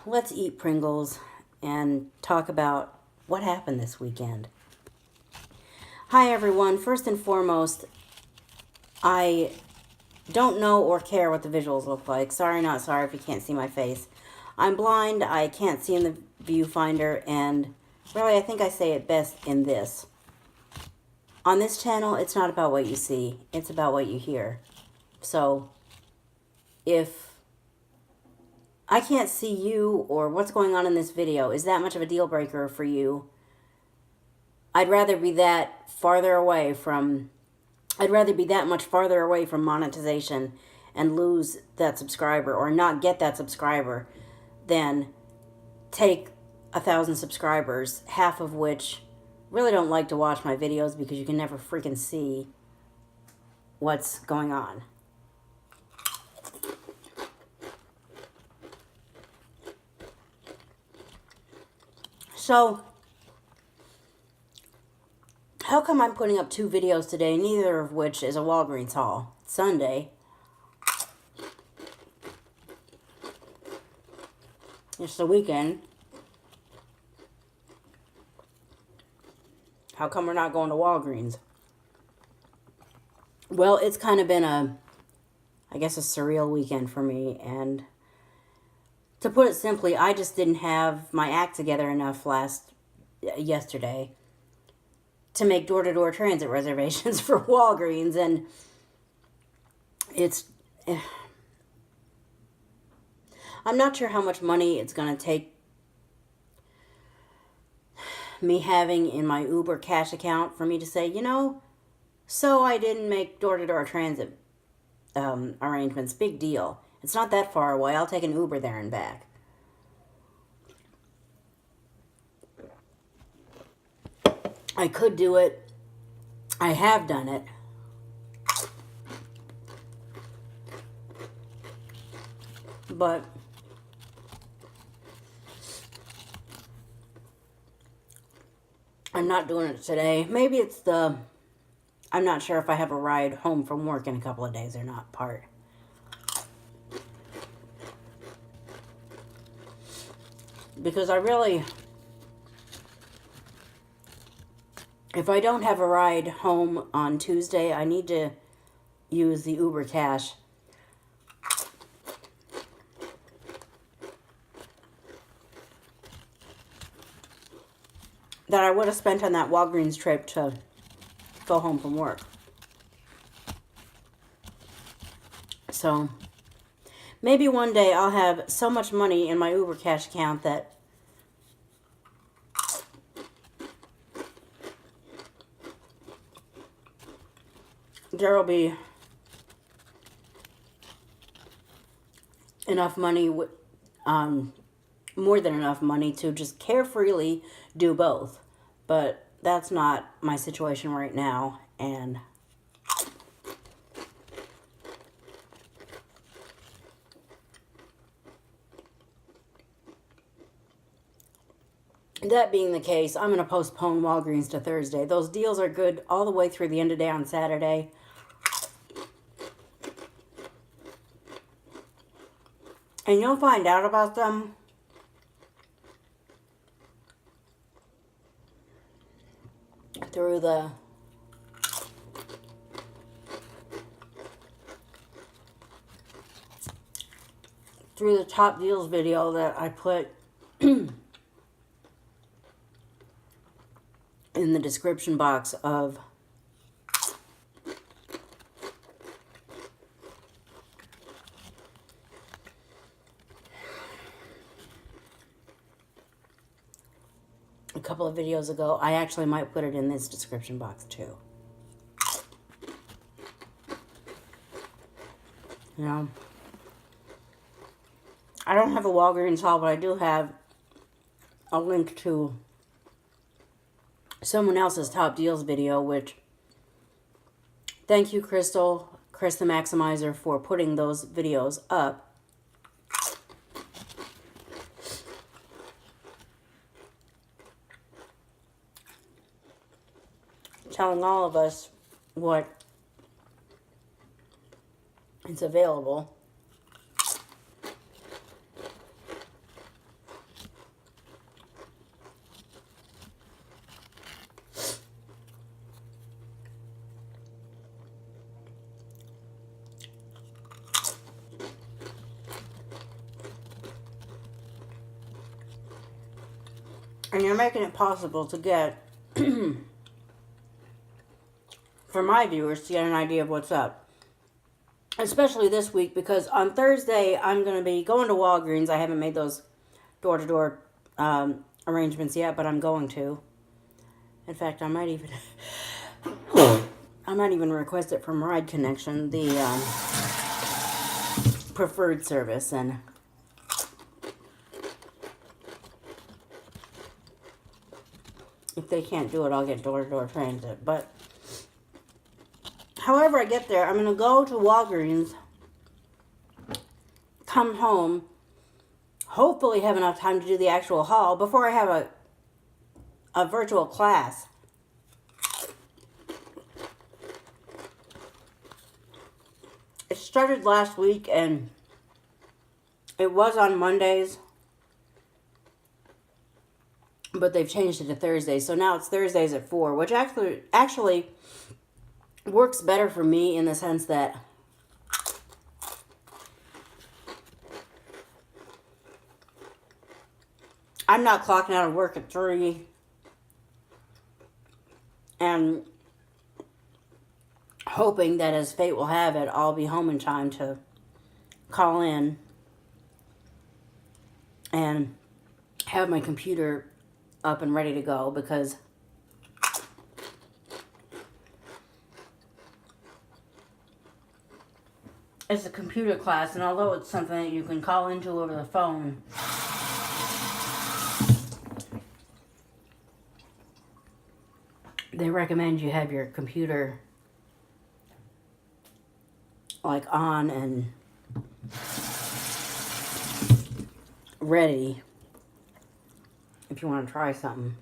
let's eat Pringles and talk about what happened this weekend. Hi everyone. First and foremost, I don't know or care what the visuals look like. Sorry, not sorry if you can't see my face. I'm blind, I can't see in the viewfinder, and really I think I say it best in this. On this channel, it's not about what you see, it's about what you hear. So, if I can't see you or what's going on in this video is that much of a deal breaker for you, I'd rather be that much farther away from monetization and lose that subscriber or not get that subscriber than take 1,000 subscribers, half of which really don't like to watch my videos because you can never freaking see what's going on. So, how come I'm putting up 2 videos today, neither of which is a Walgreens haul? It's Sunday. It's the weekend. How come we're not going to Walgreens? Well, it's kind of been a surreal weekend for me, and to put it simply, I just didn't have my act together enough yesterday to make door-to-door transit reservations for Walgreens, and I'm not sure how much money it's going to take me having in my Uber cash account for me to say, so I didn't make door-to-door transit arrangements. Big deal. It's not that far away. I'll take an Uber there and back. I could do it. I have done it. But I'm not doing it today. Maybe it's I'm not sure if I have a ride home from work in a couple of days or not part. Because if I don't have a ride home on Tuesday, I need to use the Uber cash that I would have spent on that Walgreens trip to go home from work. So, maybe one day I'll have so much money in my Uber cash account that there will be enough money, more than enough money to just carefreely do both. But that's not my situation right now, and that being the case, I'm going to postpone Walgreens to Thursday. Those deals are good all the way through the end of the day on Saturday. And you'll find out about them through the top deals video that I put in the description box of a couple of videos ago. I actually might put it in this description box too. I don't have a Walgreens haul, but I do have a link to someone else's top deals video, which thank you, Krys the Maximizer, for putting those videos up. Telling all of us what is available. And you're making it possible to get, for my viewers, to get an idea of what's up. Especially this week, because on Thursday, I'm going to be going to Walgreens. I haven't made those door-to-door arrangements yet, but I'm going to. In fact, I might even request it from Ride Connection, the preferred service, and if they can't do it, I'll get door-to-door transit. But however I get there, I'm going to go to Walgreens, come home, hopefully have enough time to do the actual haul before I have a virtual class. It started last week, and it was on Mondays, but they've changed it to Thursdays. So now it's Thursdays at 4, which actually works better for me in the sense that I'm not clocking out of work at 3, and hoping that as fate will have it, I'll be home in time to call in and have my computer up and ready to go, because it's a computer class, and although it's something that you can call into over the phone, they recommend you have your computer like on and ready if you want to try something.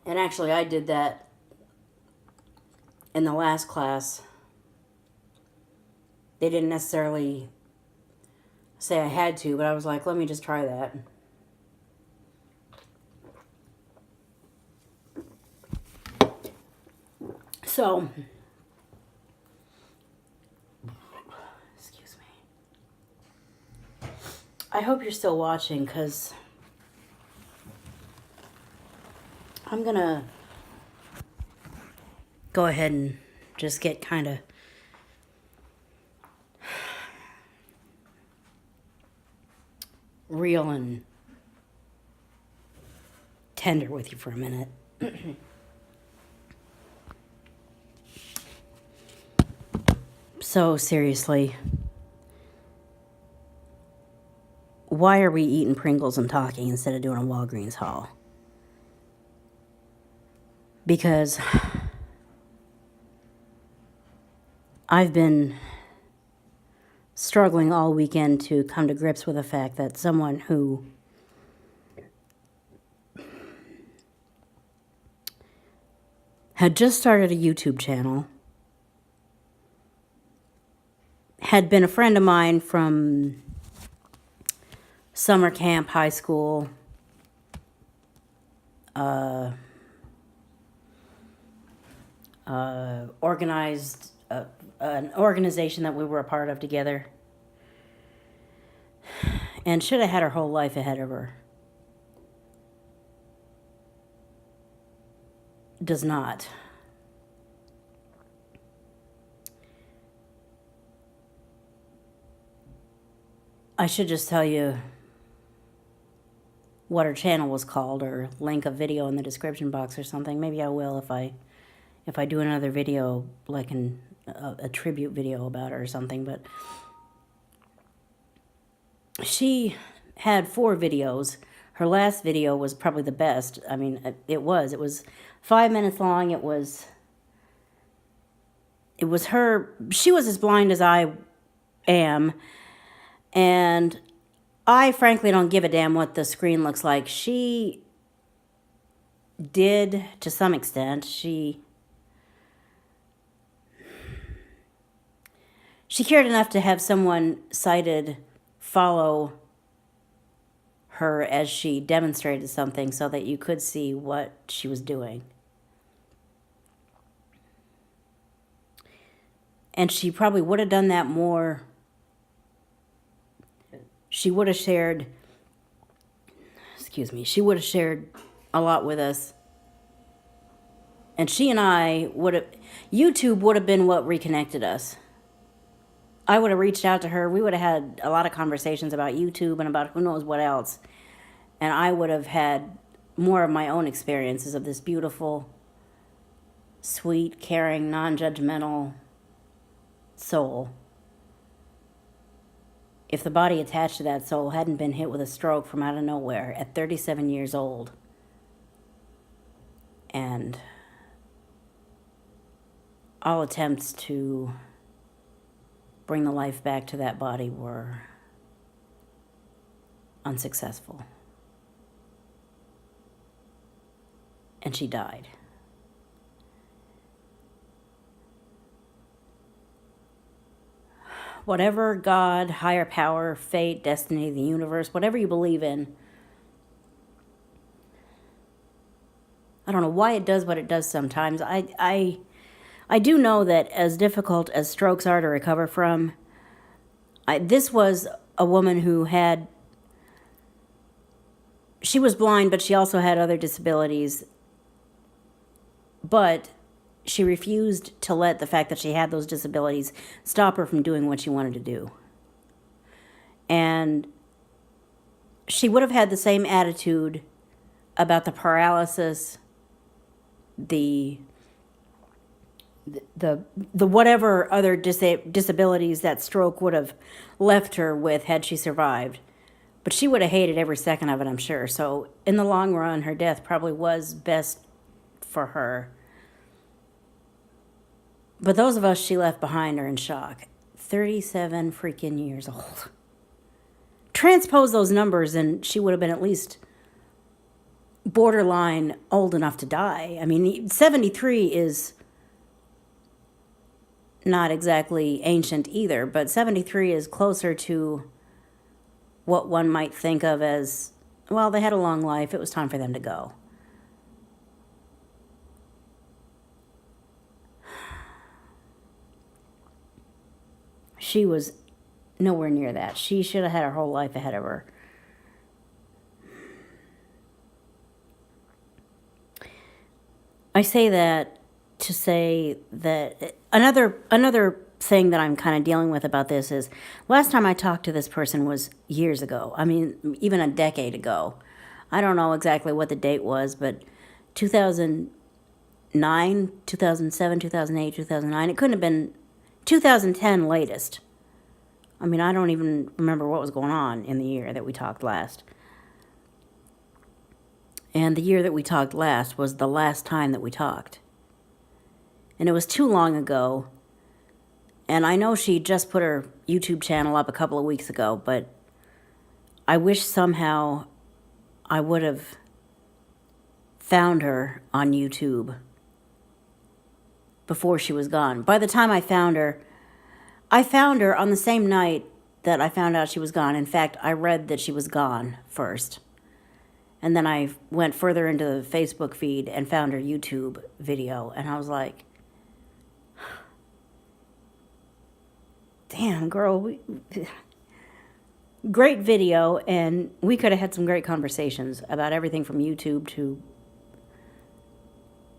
And actually, I did that in the last class. They didn't necessarily say I had to, but I was like, let me just try that. So, excuse me. I hope you're still watching, because I'm going to go ahead and just get kind of real and tender with you for a minute. So seriously, why are we eating Pringles and talking instead of doing a Walgreens haul? Because I've been struggling all weekend to come to grips with the fact that someone who had just started a YouTube channel, had been a friend of mine from summer camp, high school, organized an organization that we were a part of together, and should have had her whole life ahead of her. Does not. I should just tell you what her channel was called, or link a video in the description box or something. Maybe I will if I do another video, like a tribute video about her or something. But she had 4 videos. Her last video was probably the best. I mean, it was 5 minutes long. It was her. She was as blind as I am, and I frankly don't give a damn what the screen looks like. She did, to some extent. She cared enough to have someone sighted follow her as she demonstrated something so that you could see what she was doing. And she probably would have done that more. She would have shared excuse me, she would have shared a lot with us. And she and I would have, YouTube would have been what reconnected us. I would have reached out to her. We would have had a lot of conversations about YouTube and about who knows what else. And I would have had more of my own experiences of this beautiful, sweet, caring, non-judgmental soul. If the body attached to that soul hadn't been hit with a stroke from out of nowhere at 37 years old, and all attempts to bring the life back to that body were unsuccessful. And she died. Whatever God, higher power, fate, destiny, the universe, whatever you believe in, I don't know why it does what it does sometimes. I do know that as difficult as strokes are to recover from, this was a woman who she was blind, but she also had other disabilities. But she refused to let the fact that she had those disabilities stop her from doing what she wanted to do. And she would have had the same attitude about the paralysis, the whatever other disabilities that stroke would have left her with had she survived. But she would have hated every second of it, I'm sure. So in the long run, her death probably was best for her. But those of us she left behind are in shock. 37 freaking years old. Transpose those numbers and she would have been at least borderline old enough to die. I mean, 73 is not exactly ancient either, but 73 is closer to what one might think of as, well, they had a long life. It was time for them to go. She was nowhere near that. She should have had her whole life ahead of her. I say that to say that another thing that I'm kind of dealing with about this is last time I talked to this person was years ago. I mean, even a decade ago. I don't know exactly what the date was, but 2009, 2007, 2008, 2009. It couldn't have been 2010 latest. I mean, I don't even remember what was going on in the year that we talked last. And the year that we talked last was the last time that we talked. And it was too long ago. And I know she just put her YouTube channel up a couple of weeks ago, but I wish somehow I would have found her on YouTube before she was gone. By the time I found her on the same night that I found out she was gone. In fact, I read that she was gone first. And then I went further into the Facebook feed and found her YouTube video. And I was like, damn, girl. Great video. And we could have had some great conversations about everything from YouTube to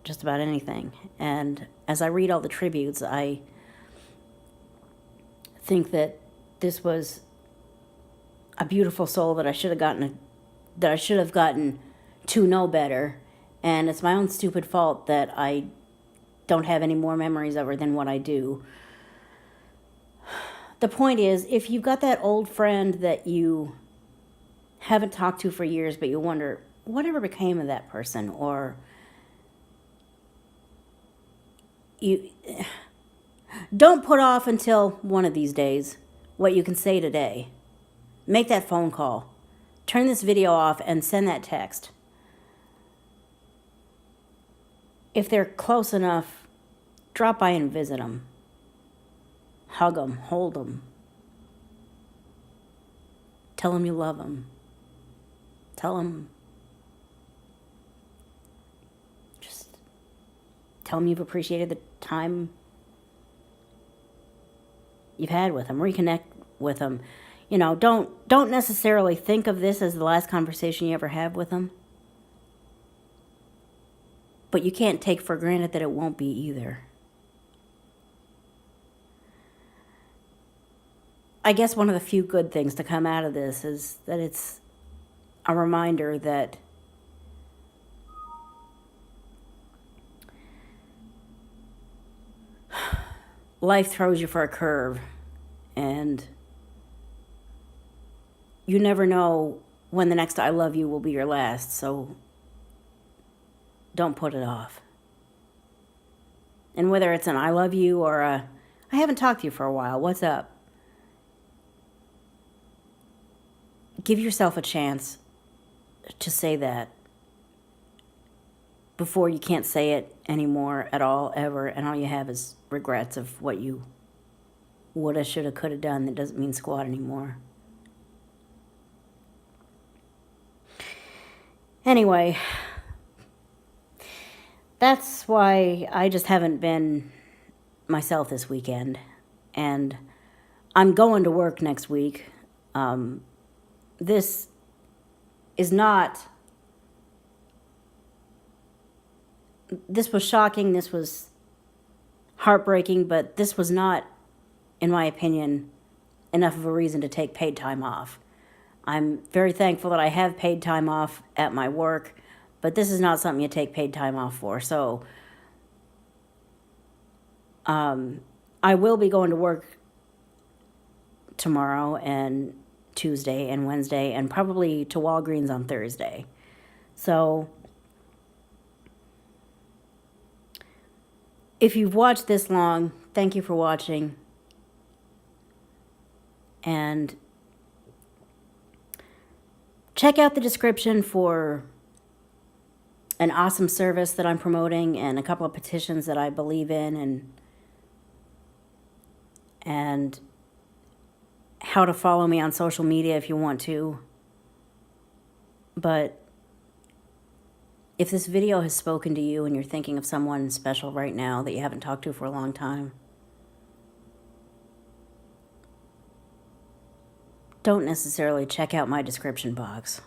just about anything. And as I read all the tributes, I think that this was a beautiful soul that I should have gotten to know better. And it's my own stupid fault that I don't have any more memories of her than what I do. The point is, if you've got that old friend that you haven't talked to for years, but you wonder, whatever became of that person? Or you don't put off until one of these days what you can say today. Make that phone call. Turn this video off and send that text. If they're close enough, drop by and visit them. Hug them, hold them. Tell them you love them. Tell them you've appreciated the time you've had with them. Reconnect with them. You know, don't necessarily think of this as the last conversation you ever have with them. But you can't take for granted that it won't be either. I guess one of the few good things to come out of this is that it's a reminder that life throws you for a curve, and you never know when the next I love you will be your last, so don't put it off. And whether it's an I love you or a I haven't talked to you for a while, what's up? Give yourself a chance to say that before you can't say it anymore at all, ever, and all you have is regrets of what you woulda, shoulda, coulda done that doesn't mean squat anymore. Anyway, that's why I just haven't been myself this weekend. And I'm going to work next week. This is not... This was shocking. This was heartbreaking. But this was not, in my opinion, enough of a reason to take paid time off. I'm very thankful that I have paid time off at my work, but this is not something you take paid time off for. So I will be going to work tomorrow and Tuesday and Wednesday and probably to Walgreens on Thursday. So if you've watched this long, thank you for watching. And check out the description for an awesome service that I'm promoting and a couple of petitions that I believe in, and how to follow me on social media if you want to. But if this video has spoken to you and you're thinking of someone special right now that you haven't talked to for a long time, don't necessarily check out my description box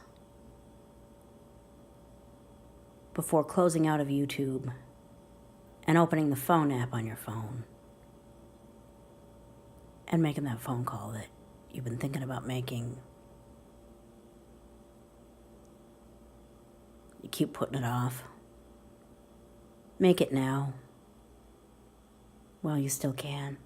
before closing out of YouTube and opening the phone app on your phone and making that phone call that you've been thinking about making. You keep putting it off. Make it now while you still can.